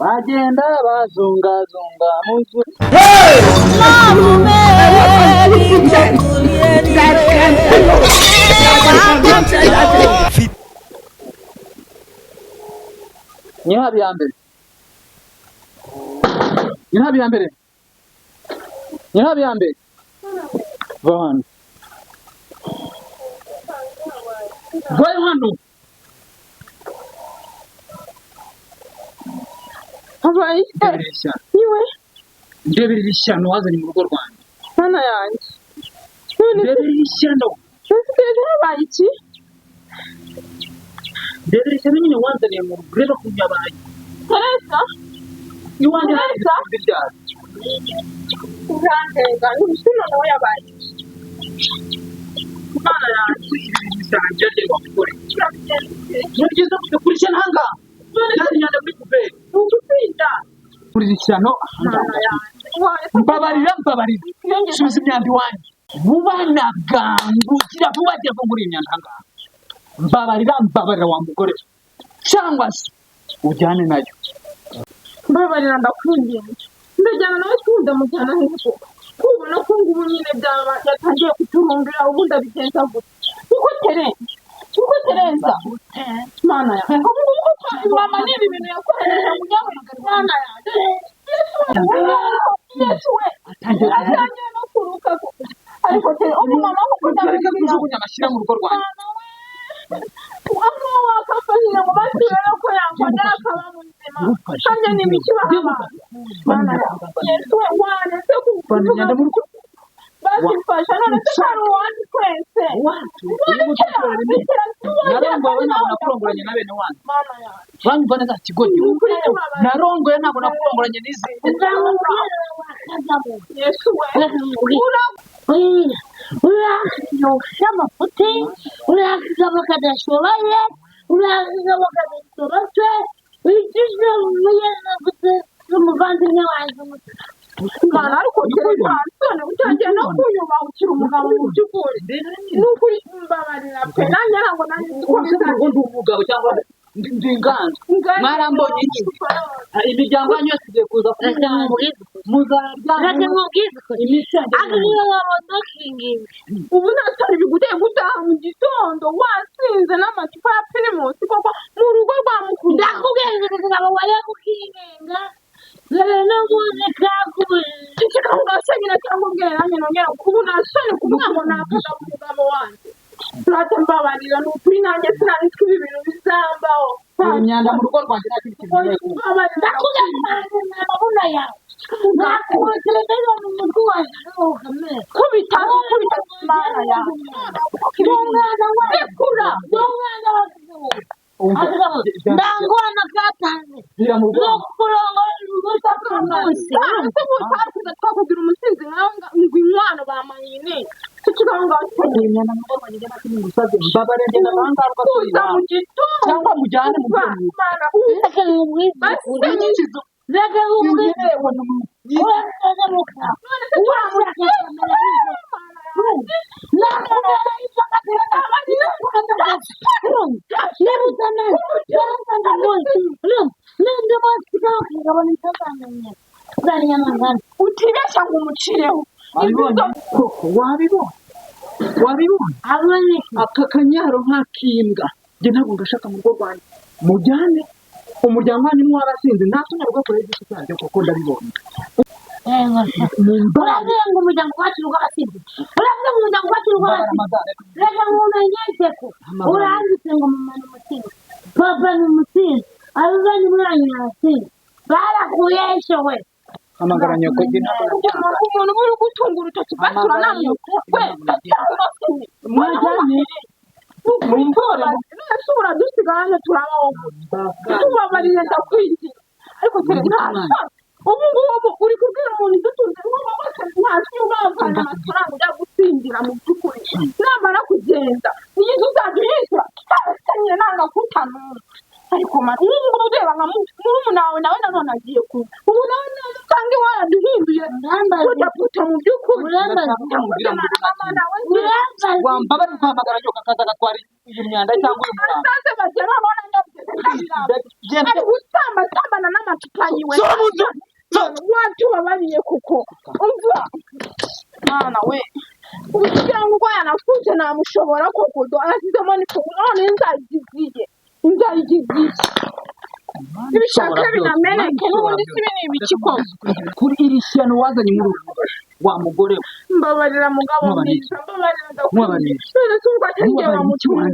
bagenda bazungazunga muzu Nyihabiyambere Vahano Habaye niwe ndebera ishyano wazanye mu rugo rwanjye mana yanjye ndebera ishyano habaye iki ndebera ishyano nyine wazaniye mu rugo rero kunyabaye Tereza iwanjye Tereza byari urandenga n'ubusino nawe yabaye mana yanjye ibi bisanzwe rero bakore nigeze kukurishya ntanga nari nyanda muri kubera ugupinda kuri ishyano mbabarira subiza imyanda iwanjye vuba na bwangu gira vuba jya ko muri imyanda ngaha mbabarira wa mugore cyangwa se ujyane nayo mbabarira ndakwinginze ndajyana nawe twunda mujyana hepfo kubona ko ngubu nyine byaba yatangiye kuturungira ubu ndabigenza gute uko Tereza mana ya mama ni ibintu yakoresheje mu nyamugari mana ya Yesu we atangiye no kuruka ariko mama ko kutareka kujugunya amashyira mu rugo rwanjye Ako wakafanya ngo basubire ko yankora akaba muzima kandi ni bikibaha mana ya Yesu we wane se kunyanda mu rugo basifasha none tutari wandi twese narongoye ntabwo nakurongoranye na bene wanjye banyumva neza kigoyi narongoye ntabwo nakurongoranye n'izi Yesu we urakinyosha amafuti urakigabo kadashoboye urakigabo kadasorotse wigishije umuyena gute n'umuvandimwe wanjye mana ariko Tereza none utangiye no kunyubahukira umugabo mu by'ukuri n'ukuri mbabarira pe nanjye ntabwo nanjye ndi umugabo cyangwa ndi inganzo mwarambonye iki imiryango yanyu yose igiye kuza muzarya ubu natari biguteye gutaha mu gitondo wasinze n'amacupa ya pirimusi koko mu rugo rwa mukuru ndakubwira ngo wajya kukinenga no muzika kubiri kikangashanyira cyangwa ubwira nanjye nongera kubu nasoni kuvuga ngo nakada umugabo wanjye turate mbabarira ni ukuri nanjye sinanditswe ibi bintu bizambaho imyanda mu rugo rwanjye nta kintu kivuye ndakubwira amabuna yawe nakubatereza mu mutwe wanjye kubita mana yawe n'umwana wawe rekura n'umwana wawe ndangwana katanze no kurongora ubutaka munsi twakugira umusinzi ngo inkwano bamayine tuza mu gitondo cyangwa mujyane mu reka utibeshya ngo umucireho wabibona aka kanyaro nk'akimbwa njye ntabwo ngashaka mu rugo rwanjye mujyane umuryango wanyu mwarasinze nta soni rwo kure y'igiti cyanjye kuko ndabibonye uravuga ngo umuryango wacu rw'abasinzi uravuga ngo umuryango wacu rw'abasinzi reka mumenyeshe ko uranditse ngo mama ni umusinzi papa ni umusinzi abazanye umwana arasinzi barakuyeshewe hamagara nyoko umuntu uri gutunga urutoki basura namwuko we mujyane nese uradusiganye turabaho tubabarire ndakwingira ariko nta ubu ngubu uri kubwira umuntu udutunze ntacyo ubavana amafaranga ujya gutsindira mu by'ukuri namara kugenda niyo uzajya uyishyura kumubwira ngo wambaba guhamagara yo kakaza gatwari iyo myanda cyangwa uyu muranga sasa bagera babona nyabyo ari gutamba tambana n'amacupa yiwe watu babariye kuko umva mwana we kugira ngo yanafunze namushobora koko asizemo ni ko none inzagiziye ibishaka binameneke n'ubundi sibi ni ibikikoze kuri iri shyano wazanye muri urugo wa mugore mbabarira mugabo mwiza mbabarira ndakwiriye none tumva atangiye bamutumye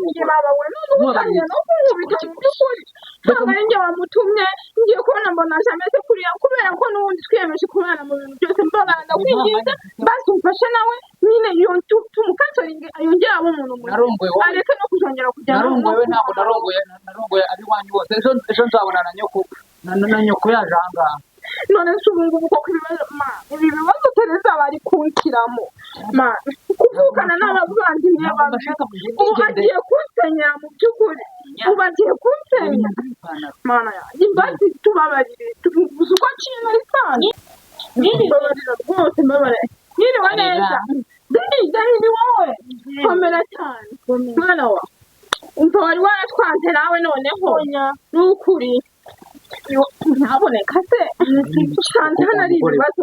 ngiye babawe n'ubutangiye no kumubita mu by'ukuri ntabwo ari njye wamutumye ngiye kubona mbona ameze kuriya kubera ko n'ubundi twiyemeje kubana mu bintu byose mbabarira ndakwinginze basi umfashe nawe nyine iyo tumukansoringe yongera abo umuntu mwiza areke no kuzongera kujya narongoye ntabwo narongoye ari wanyu wose ejo nzabona na nyoko yaje ahangaha none se ubu ngubu koko ibi bibazo Tereza bari kunshyiramo kuvukana n'abavandimwe ubu agiye kunsenyera mu by'ukuri ubu agiye kunsenyera mana yanjye mbasi tubabarire gusa uko kintu ari cyane mbabarira rwose mbabarira nyiriwe neza deni ni wowe komera cyane mwana wa umva wari waratwanze nawe noneho ni ukuri ntaboneka se usanga hano ari ibibazo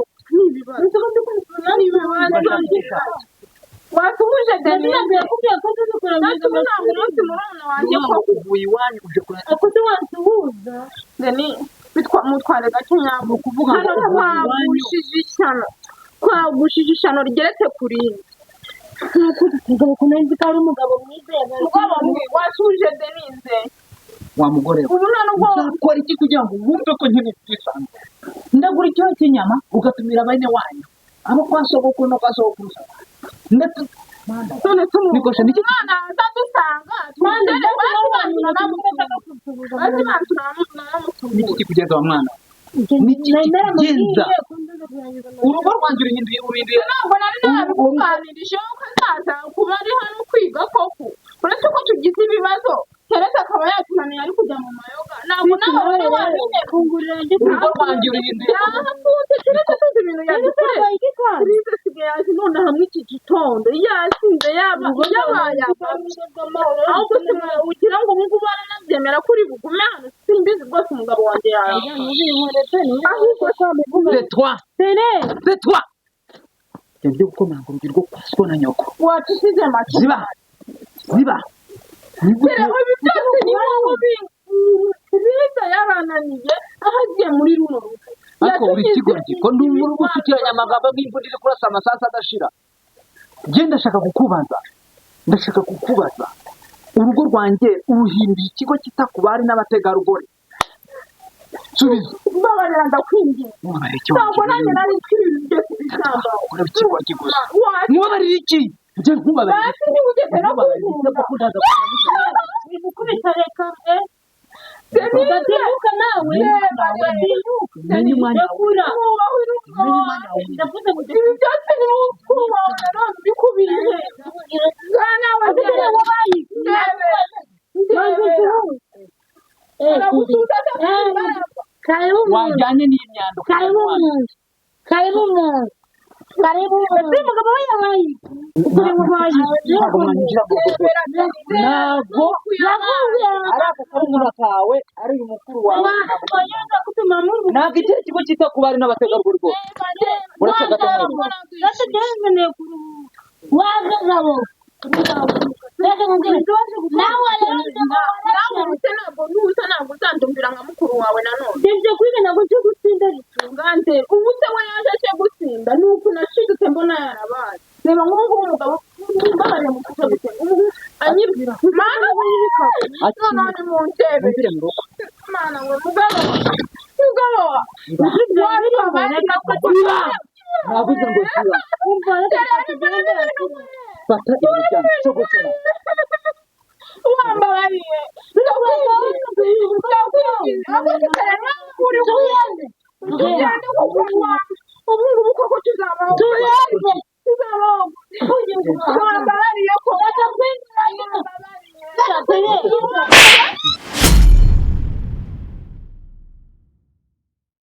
wasubuje deni yakubwiye ko tuzi kurangiriza umunsi murumuna wanjye ko uvuye iwanyu uje kurangiriza ako se wasuhuza deni mutware gake nyabo kuvuga ngo twagushije ishyano rigeretse kuri iyi umugabo kunenzi ko ari umugabo mwiza wasubuje denize wa mugore ubu none ubwo ukora iki kugira ngo wumve ko nkene kwisanzwe ndagura icyo cy'inyama ugatumira bene wanyu abo kwa sogokuru no kwa sogokuruza ndetse none nikosha niki mwana azadusanga twandele basibandura namuteka no kutubuza basibandura namuteka niki kugeza wa mwana niki kugeza urugo rwanjye urindiye ntabwo nari nabikuganirije ko azaza kuba ari hano kwiga koko uretse ko tugize ibibazo Tereza akaba yatunaniye ari kujya mu mayoga ntabwo nawe wari wabine urugo rwanjye urindiye yahakunze Tereza tuzi ibintu yadukoreye Tereza asigaye azi none hamwe iki gitondo yasinze yabaye ahubwo ugira ngo ubu ngubu aranabyemera ko uri bugume hano simbizi rwose umugabo wanjye yawe ahubwo c'est toi yabyo gukomanga urugi rwo kwaswa na nyoko watusize make ziba Tereza ibi byose ni wowe biza yarananiye aho agiye muri runo rugo ariko uri kigoryi ko ndi muri gusukiranya amagambo nk'imvura iri kurasa amasasu adashira njye ndashaka kukubaza urugo rwanjye uruhinduye ikigo kita ku bari n'abategarugori subiza mbabarira ndakwingiye ntabwo nanjye nari ibintu byose bisamba urabikigoryi gusa mubabarira iki njye nkubabarira basi ntiwugeze no kuvuga ukubita reka Ugatebuka nawe menye umwanya ndavuze ngo ibi byose ni wowe none bikubiriye nawe wajyanye n'imyanda karibu mugabo we yabaye ntabwo ari aka karumuna kawe ari uyu mukuru wawe ntabwo iki kigo cyita ku bari n'abategarugori rwose uretse gatoya wagabo ntabwo uzandumvira nka mukuru wawe nanone ibyo kwiga ntabwo cyo gutsinda ritungante ubu se we yaje cyo gutsinda ni uku nashidutse mbona yarabaye reba nk'ubu umugabo mbabariye mu kuko bite anyibwira mana we yibika none ni mu ntebe mana we mugabo navuze ngo ziba fata ibintu byanjye cyo gukora